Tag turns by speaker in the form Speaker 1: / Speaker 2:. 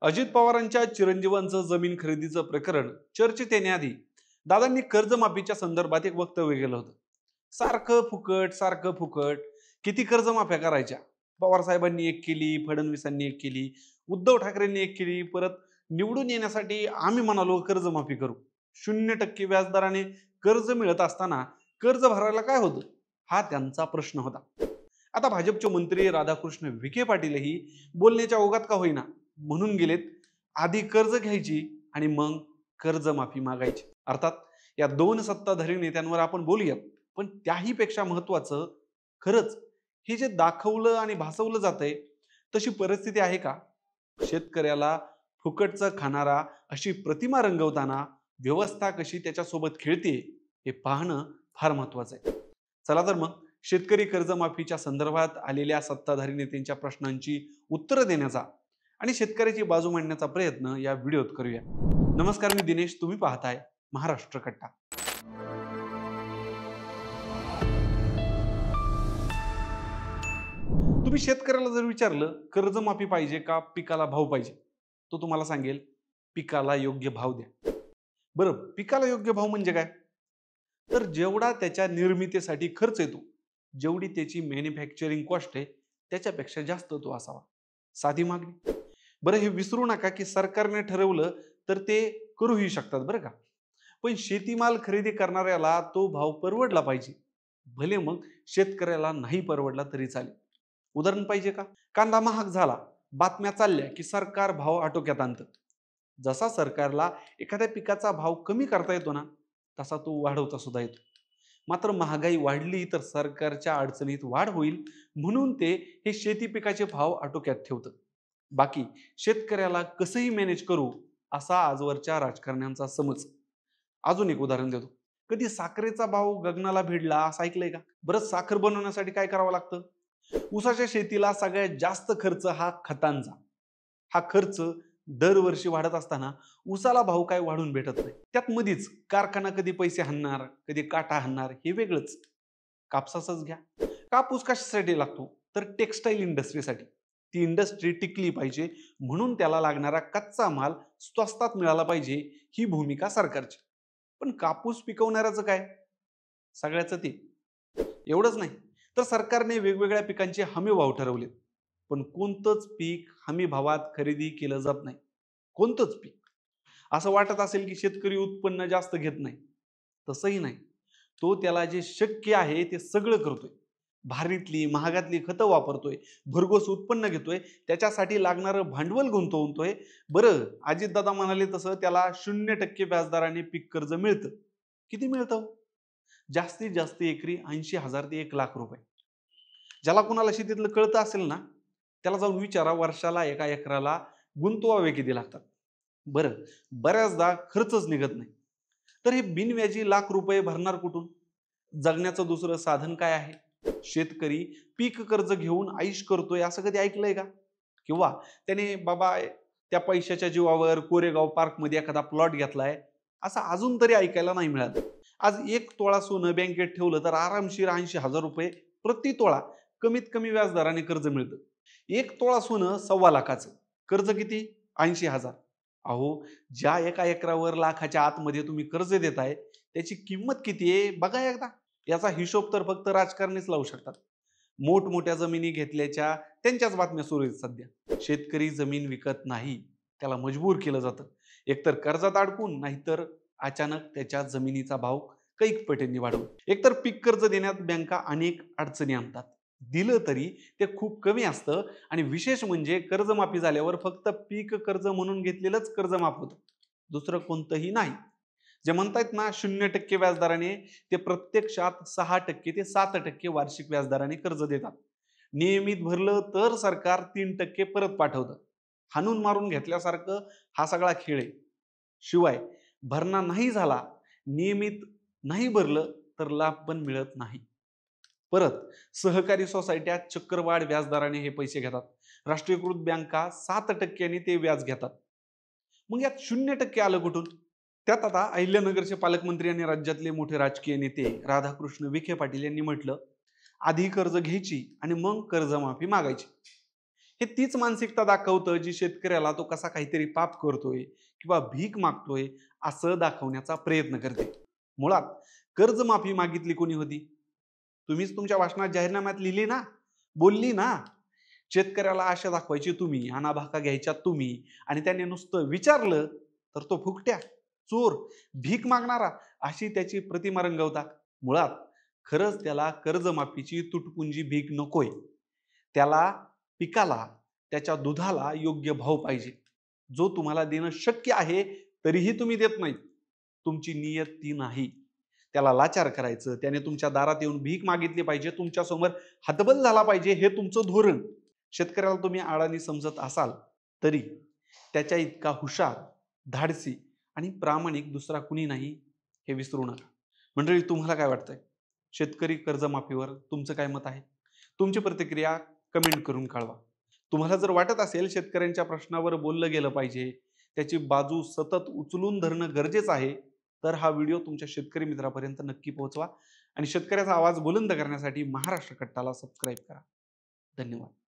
Speaker 1: अजित पवारांच्या चिरंजीवांचं जमीन खरेदीचं प्रकरण चर्चेत येण्याआधी दादांनी कर्जमाफीच्या संदर्भात एक वक्तव्य केलं होतं. सारखं फुकट किती कर्जमाफ्या करायच्या. पवार साहेबांनी एक केली, फडणवीसांनी एक केली, उद्धव ठाकरेंनी एक केली, परत निवडून येण्यासाठी आम्ही म्हणालो कर्जमाफी करू. 0% व्याजदराने कर्ज मिळत असताना कर्ज भरायला काय होतं, हा त्यांचा प्रश्न होता. आता भाजपचे मंत्री राधाकृष्ण विखे पाटीलही बोलण्याच्या ओघात का होईना म्हणून गेलेत, आधी कर्ज घ्यायची आणि मग कर्जमाफी मागायची. अर्थात या दोन सत्ताधारी नेत्यांवर आपण बोलूयात, पण त्याही पेक्षा महत्वाचं, खरंच हे जे दाखवलं आणि भासवलं जातंय तशी परिस्थिती आहे का? शेतकऱ्याला फुकटचं खाणारा अशी प्रतिमा रंगवताना व्यवस्था कशी त्याच्यासोबत खेळते हे पाहणं फार महत्वाचं आहे. चला तर मग शेतकरी कर्जमाफीच्या संदर्भात आलेल्या सत्ताधारी नेत्यांच्या प्रश्नांची उत्तरं देण्याचा आणि शेतकऱ्याची बाजू मांडण्याचा प्रयत्न या व्हिडिओत करूया. नमस्कार, मी दिनेश, तुम्ही पाहताय महाराष्ट्र कट्टा. तुम्ही शेतकऱ्याला जर विचारलं कर्जमाफी पाहिजे का पिकाला भाव पाहिजे, तो तुम्हाला सांगेल पिकाला योग्य भाव द्या. बरं, पिकाला योग्य भाव म्हणजे काय? तर जेवढा त्याच्या निर्मितीसाठी खर्च येतो, जेवढी त्याची मॅन्युफॅक्चरिंग कॉस्ट आहे, त्याच्यापेक्षा जास्त तो असावा. साधी मागणी. बरं, हे विसरू नका की सरकारने ठरवलं तर ते करूही शकतात बरं का. पण शेतीमाल खरेदी करणाऱ्याला तो भाव परवडला पाहिजे. भले मग शेतकऱ्याला नाही परवडला तरी चालेल. उदाहरण पाहिजे का? कांदा महाग झाला, बातम्या चालल्या की सरकार भाव आटोक्यात आणतं. जसा सरकारला एखाद्या पिकाचा भाव कमी करता येतो ना, तसा तो वाढवता सुद्धा येतो. मात्र महागाई वाढली तर सरकारच्या अडचणीत वाढ होईल, म्हणून ते हे शेती पिकाचे भाव आटोक्यात ठेवतं. बाकी शेतकऱ्याला कसंही मॅनेज करू असा आजवरच्या राजकारण्यांचा समज. अजून एक उदाहरण देतो. कधी साखरेचा भाव गगनाला भिडला असं ऐकलंय का? बरं, साखर बनवण्यासाठी काय करावं लागतं? ऊसाच्या शेतीला सगळ्यात जास्त खर्च हा खतांचा. हा खर्च दरवर्षी वाढत असताना ऊसाला भाव काय वाढून भेटत नाही. त्यात मधीच कारखाना कधी पैसे हाणणार, कधी काटा हाणणार, हे वेगळंच. कापसाचंच घ्या. कापूस कशासाठी लागतो? तर टेक्सटाईल इंडस्ट्रीसाठी. ती इंडस्ट्री टिकली पाहिजे म्हणून त्याला लागणारा कच्चा माल स्वस्तात मिळाला पाहिजे, ही भूमिका सरकारची. पण कापूस पिकवणाऱ्याचं काय? सगळ्याचं ते. एवढंच नाही तर सरकारने वेगवेगळ्या पिकांचे हमी भाव ठरवलेत. पण कोणतंच पीक हमी भावात खरेदी केलं जात नाही. कोणतंच पीक. असं वाटत असेल की शेतकरी उत्पन्न जास्त घेत नाही. तसंही नाही. तो त्याला जे शक्य आहे ते सगळं करतोय. भारीतली महागातली खतं वापरतोय, भरघोस उत्पन्न घेतोय, त्याच्यासाठी लागणारं भांडवल गुंतवतोय. बरं, अजितदादा म्हणाले तसं त्याला 0% व्याजदराने पीक कर्ज मिळतं. किती मिळतं हो? जास्तीत जास्त एकरी 80,000 ते 1,00,000 रुपये. ज्याला कोणाला शेतीतलं कळतं असेल ना, त्याला जाऊन विचारा वर्षाला एका एकराला गुंतवावे किती लागतात. बरं, बऱ्याचदा खर्चच निघत नाही. तर हे बिनव्याजी लाख रुपये भरणार कुठून? जगण्याचं दुसरं साधन काय आहे? शेतकरी पीक कर्ज घेऊन आईश करतोय असं कधी ऐकलंय का? किंवा त्याने बाबा त्या पैशाच्या जीवावर कोरेगाव पार्कमध्ये एखादा प्लॉट घेतलाय, असं अजून तरी ऐकायला नाही मिळालं. आज 1 तोळा सोनं बँकेत ठेवलं तर आरामशीर 80,000 रुपये प्रति तोळा कमीत कमी व्याजदराने कर्ज मिळतं. 1 तोळा सोनं 1,25,00,000चं कर्ज किती? 80,000. अहो, ज्या एका एकरावर लाखाच्या आतमध्ये तुम्ही कर्ज देताय त्याची किंमत किती आहे बघा एकदा. याचा हिशोब तर फक्त राजकारणीच लावू शकतात. मोठमोठ्या जमिनी घेतल्याच्या त्यांच्याच बातम्या सुरू आहेत सध्या. शेतकरी जमीन विकत नाही, त्याला मजबूर केलं जातं. एकतर कर्जात अडकून, नाहीतर अचानक त्याच्या जमिनीचा भाव कैक पटींनी वाढवून. एकतर पीक कर्ज देण्यात बँका अनेक अडचणी आणतात. दिलं तरी ते खूप कमी असतं आणि विशेष म्हणजे कर्जमाफी झाल्यावर फक्त पीक कर्ज म्हणून घेतलेलंच कर्ज माफ होतं. दुसरं कोणतंही नाही. जे म्हणतायत ना 0% व्याजदराने, ते प्रत्यक्षात 6% ते 7% वार्षिक व्याजदराने कर्ज देतात. नियमित भरलं तर सरकार 3% परत पाठवतं. हाणून मारून घेतल्यासारखं हा सगळा खेळ आहे. शिवाय भरणा नाही झाला, नियमित नाही भरलं तर लाभ पण मिळत नाही. परत सहकारी सोसायट्या चक्रवाढ व्याजदराने हे पैसे घेतात. राष्ट्रीयकृत बँका 7% ते व्याज घेतात. मग यात 0% आलं कुठून? त्यात आता अहिल्यानगरचे पालकमंत्री आणि राज्यातले मोठे राजकीय नेते राधाकृष्ण विखे पाटील यांनी म्हटलं, आधी कर्ज घ्यायची आणि मग कर्जमाफी मागायची. हे तीच मानसिकता दाखवतं जी शेतकऱ्याला तो कसा काहीतरी पाप करतोय किंवा भीक मागतोय असं दाखवण्याचा प्रयत्न करते. मुळात कर्जमाफी मागितली कोणी होती? तुम्हीच तुमच्या भाषणात जाहीरनाम्यात लिहिली ना, बोलली ना. शेतकऱ्याला आशा दाखवायची तुम्ही, अनाभाका घ्यायच्या तुम्ही, आणि त्याने नुसतं विचारलं तर तो फुकट्या, चोर, भीक मागणारा अशी त्याची प्रतिमा रंगवता. मुळात खरंच त्याला कर्जमाफीची तुटपुंजी भीक नकोय. त्याला पिकाला, त्याच्या दुधाला योग्य भाव पाहिजे, जो तुम्हाला देणं शक्य आहे तरीही तुम्ही देत नाहीत. तुमची नियत ती नाही. त्याला लाचार करायचं, त्याने तुमच्या दारात येऊन भीक मागितली पाहिजे, तुमच्यासमोर हतबल झाला पाहिजे, हे तुमचं धोरण. शेतकऱ्याला तुम्ही अडाणी समजत असाल तरी त्याच्या इतका हुशार, धाडसी आणि प्रामाणिक दुसरा कुणी नाही, हे विसरू नका. मंडळी, तुम्हाला काय वाटतंय? शेतकरी कर्जमाफीवर तुमचं काय मत आहे? तुमची प्रतिक्रिया कमेंट करून कळवा. तुम्हाला जर वाटत असेल शेतकऱ्यांच्या प्रश्नावर बोललं गेलं पाहिजे, त्याची बाजू सतत उचलून धरणं गरजेचं आहे, तर हा व्हिडिओ तुमच्या शेतकरी मित्रापर्यंत नक्की पोहोचवा आणि शेतकऱ्याचा आवाज बुलंद करण्यासाठी महाराष्ट्र कट्टाला सबस्क्राईब करा. धन्यवाद.